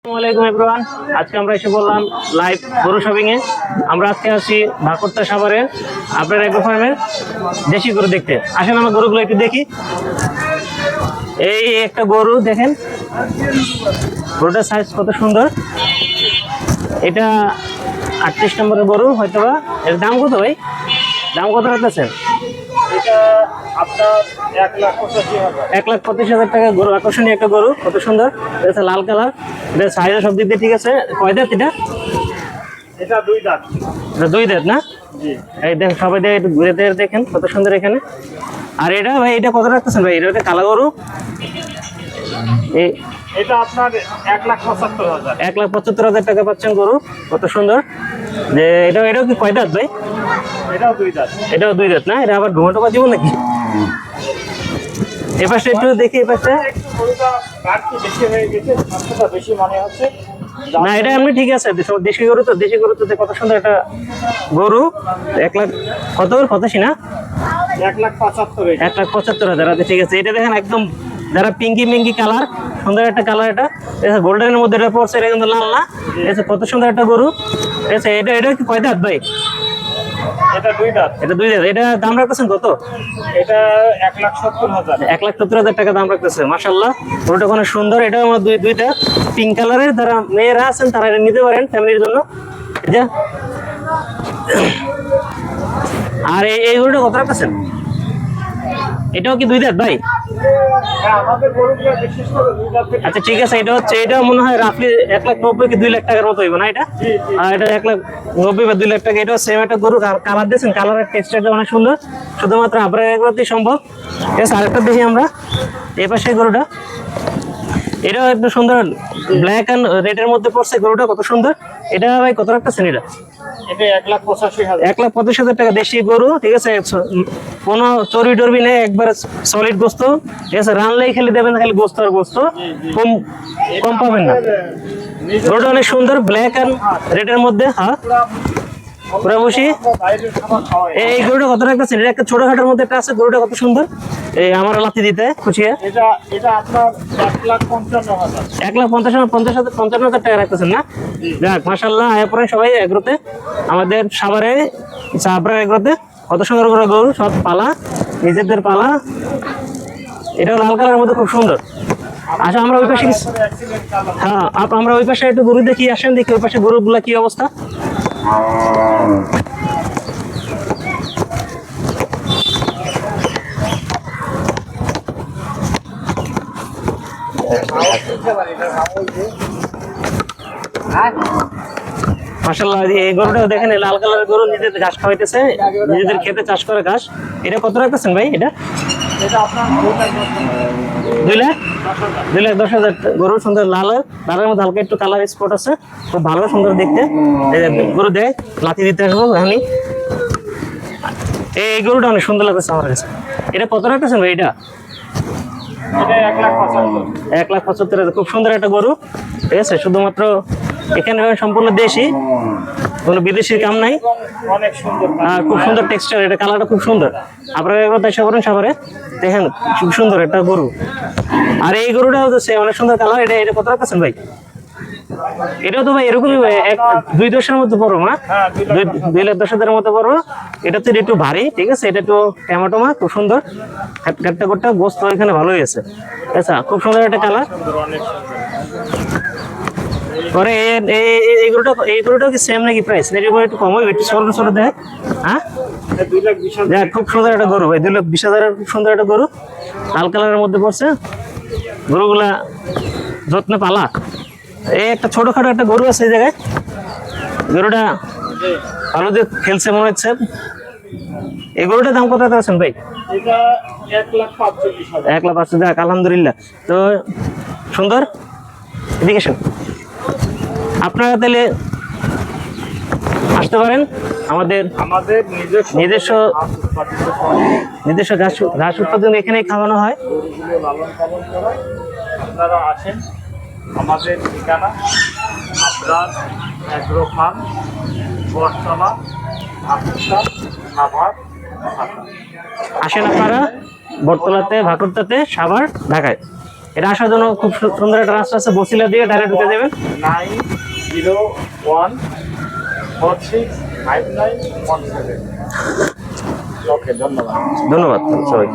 আসসালামু আলাইকুম এভরিওয়ান। আজকে আমরা এসে বললাম লাইভ গরু শপিং এ। আমরা আজকে আসছি ভাকুরতা সাভারে আপনার এগ্রো ফার্মের দেশি গরু দেখতে। আসেন আমরা গরুগুলো একটু দেখি। এই একটা গরু দেখেন, গরুটার সাইজ কত সুন্দর। এটা 38 নম্বরের গরু হয়তোবা। এর দাম কত ভাই? দাম কত রাখতেছেন? এটা আপনার 1,85,000 টাকা গরু। আকর্ষণীয় একটা গরু, কত সুন্দর। এটা লাল কালার, এটা সাইজ সব দিক দিয়ে ঠিক আছে। কয় দাঁত এটা? এটা দুই দাঁত। এটা দুই দাঁত না? জি। এই দেখেন, সবাই একটু ঘুরে দেখেন কত সুন্দর এখানে। আর এটা ভাই, এটা কত রাখতেছেন ভাই? এটা কালো গরু। এই এটা আপনার 1,75,000। 1,75,000 টাকা পাচ্ছেন গরু, কত সুন্দর। যে এটাও কি কয় দাঁত ভাই? এটাও দুই দাঁত। এটাও দুই দাঁত না? এটা আবার ঢোঁটা দিব নাকি? এ পাশে একটু দেখি, এ পাশে। গরুটা কাটতে বেশি হয়ে গেছে, স্বাস্থ্যটা বেশি মনে হচ্ছে। না, এটা এমনি ঠিক আছে। দেশি গরু তো, দেশি গরু তো কত সুন্দর একটা গরু। 1 লাখ কত? 85 না? 1,75,000। 1,75,000। আচ্ছা ঠিক আছে। এটা দেখেন একদম যারা পিঙ্কি কালার, সুন্দর একটা কালার। এটা গোল্ডেনের মধ্যে এটা পড়ছে, এটা কিন্তু লাল না। এটা কত সুন্দর একটা গরু। আচ্ছা, এটা কি কয় দাঁত ভাই? এটা দুই দাঁত। এটা দুই দাঁত। এটা দাম রাখতেছেন কত? এটা 1,70,000। 1,70,000 টাকা দাম রাখতেছে। মাশাআল্লাহ, গরুটা অনেক সুন্দর। এটা আমার দুই দাঁত, পিঙ্ক কালারের। যারা মেয়েরা আছেন তারা এটা নিতে পারেন ফ্যামিলির জন্য। এটা আর এই গরুটা কত রাখতেছেন? এটাও কি দুই দাঁত ভাই? হ্যাঁ, আমাদের গরুগুলো বিশেষ করে দুই দাঁত। আচ্ছা ঠিক আছে। এটা মনে হয় রাফলি 1,90,000 কি 2 লাখ টাকার মতো হইব না এটা? আর এটা 1,90,000 বা 2 লাখ টাকা। এটাও সেম একটা গরু। কালার দিয়েছেন, কালারের টেক্সচারটা অনেক সুন্দর। শুধুমাত্র আপনার এগুলোতেই সম্ভব। ঠিক আছে, আরেকটা দেখি আমরা। এই পাশে গরুটা, এটাও একটু সুন্দর, ব্ল্যাক অ্যান্ড রেডের মধ্যে পড়ছে গরুটা, কত সুন্দর। এটা ভাই কত রাখতেছেন এটা? এটা 1,85,000। 1,85,000 টাকা দেশি গরু। ঠিক আছে, কোনো চর্বি টর্বি নেই, একবার সলিড গোস্ত। ঠিক আছে, রানলেই খালি দেবেন, খালি গোস্ত আর গোস্ত, কম পাবেন না। গরুটা অনেক সুন্দর, ব্ল্যাক অ্যান্ড রেডের মধ্যে। হ্যাঁ, পুরা বসি। এই গরুটা কত রাখতেছেন? এটা একটা ছোটখাটোর মধ্যে একটা আছে, গরুটা কত সুন্দর। এই আমার লাথি দিতে খুশি। এটা আপনার 1,55,000। 1,50,000 টাকা রাখতেছেন না? যাক মাশাআল্লাহ, আয়া পরে সবাই এগ্রোতে, আমাদের সাভারে চাপড়া এগ্রোতে। কত সুন্দর করে গরু, সব পালা, নিজেদের পালা। এটাও লাল কালারের মধ্যে খুব সুন্দর। আচ্ছা, আমরা ওই পাশে, হ্যাঁ আমরা ওই পাশে একটু গরু দেখি। আসেন দেখি ওই পাশে গরুগুলা কি অবস্থা। মাশাআল্লাহ, এই গরুটা দেখেন, লাল কালারের গরু, নিজেদের ঘাস খাওয়াইতেছে, নিজেদের খেতে চাষ করে ঘাস। এটা কত রাখতেছেন ভাই? এটা আপনার 2,10,000 গরু। সুন্দর লালের মধ্যে হালকা একটু কালার স্পট আছে, খুব ভালো সুন্দর দেখতে। গরু দেয়, লাথি দিতে আসবো এখনই। এই গরুটা অনেক সুন্দর লাগতেছে আমার কাছে। এটা কত রাখতেছেন ভাই? এটা 1,75,000। খুব সুন্দর একটা গরু। ঠিক আছে, শুধুমাত্র এখানে সম্পূর্ণ দেশি, কোনো বিদেশির কাম নাই। অনেক সুন্দর, খুব সুন্দর টেক্সচার। এটা কালারটা খুব সুন্দর। আপনারা একবার দেখা করেন সাভারে, দেখেন খুব সুন্দর একটা গরু। আর এই গরুটা হচ্ছে অনেক সুন্দর কালার। এটা কত রাখতেছেন ভাই? এটাও তো ভাই এরকমই 2,10,000 মধ্যে পড়বো না? 2,10,000 মতো পড়বো। এটা তো একটু ভারী। ঠিক আছে, এটা একটু টমাটোমা, খুব সুন্দর কাটটা গোটটা গোস্ত এখানে ভালোই আছে। আচ্ছা, খুব সুন্দর একটা কালার। পরে এই গরুটাও কি সেম নাকি প্রাইস? এর একটু কম হবে, একটু ছোট দেয়। হ্যাঁ, 2,20,000। খুব সুন্দর একটা গরু ভাই, 2,20,000 খুব সুন্দর একটা গরু, লাল কালারের মধ্যে পড়ছে। গরুগুলা যত্নে পালা। এই একটা ছোটখাটো একটা গরু আছে এই জায়গায়। গরুটা ভালো দিয়ে খেলছে মনে হচ্ছে। এই গরুটার দাম কত আছেন ভাই? এটা 1,45,000। 1,05,000। যাক আলহামদুলিল্লাহ, তো সুন্দর। এদিকে আসেন, আপনারা তাহলে আসতে পারেন। আমাদের নিজস্ব ঘাস উৎপাদন এখানেই খাওয়ানো হয়। আপনারা আসেন, আমাদের ঠিকানা আপনার এগ্রো ফার্ম, বটতলা, ভাকুরতা, সাভার, ঢাকা। আসেন আপনারা বটতলাতে, ভাকুরতাতে, সাভার, ঢাকায়। এটা আসার জন্য খুব সুন্দর একটা রাস্তা আছে, বসিলা দিয়ে ডাইরেক্ট ঢুকে যাবেন। 901465917। ওকে, ধন্যবাদ। ধন্যবাদ সবাই।